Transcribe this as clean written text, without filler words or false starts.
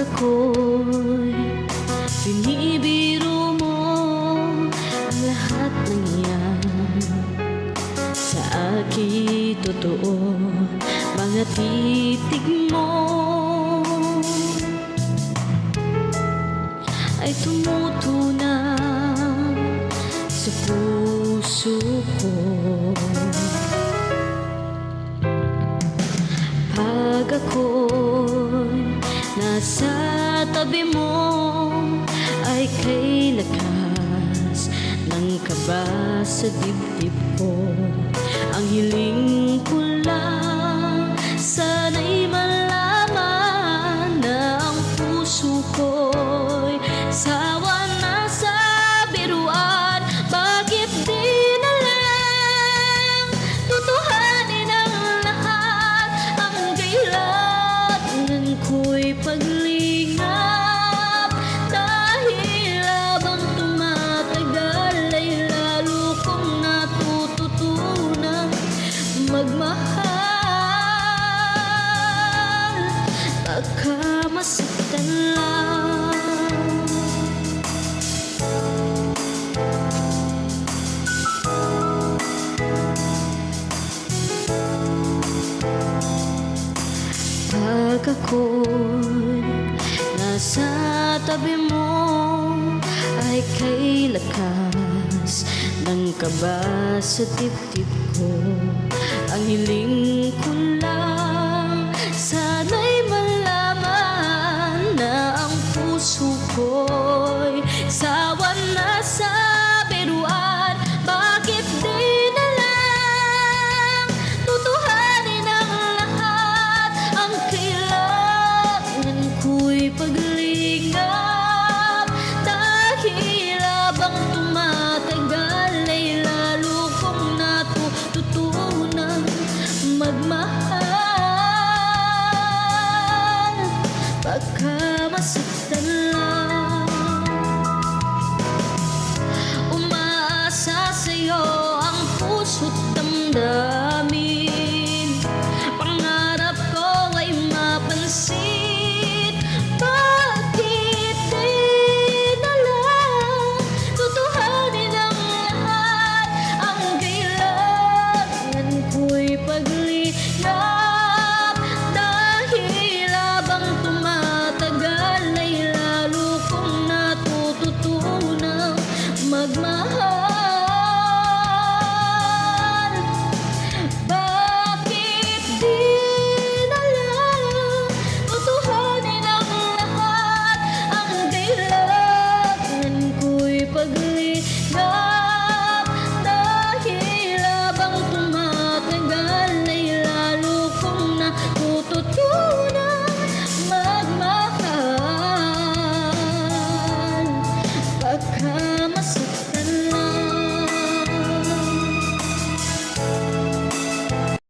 ako'y binibiro mo ang lahat ng yan, sa akin totoo mga titig mo ay tumutunaw sa puso ko. Pag ako'y nasa tabi mo ay kay lakas ng kaba sa dibdib ko. Ang hiling ko lang sana'y malaman na ang puso ko'y sawa na sa biruan. Bakit di na lang tutuhanin ang lahat? Ang kailangan ko'y paglingap, dahil habang tumatagal ay lalo kong natututunan magmahal. Baka masaktan lang, pag ako'y nasa tabi mo ay kay lakas ng kaba sa dibdib ko. Ang hiling ko lang sana'y malaman na ang puso ko'y sawa na sa biruan. Bakit di na lang tutuhanin ang lahat? Ang kailangan ko'y paglingap, dahil habang tumatagal ay lalo kong natututunan magmahal. Baka masaktan lang, umaasa sa'yo ang puso't damdamin. Pangarap ko ay mapansin. Bakit di na lang tutuhanin ang lahat? Ang kailangan ko'y paglingap, dahil habang tumatagal ay lalo kong natututunan magmahal.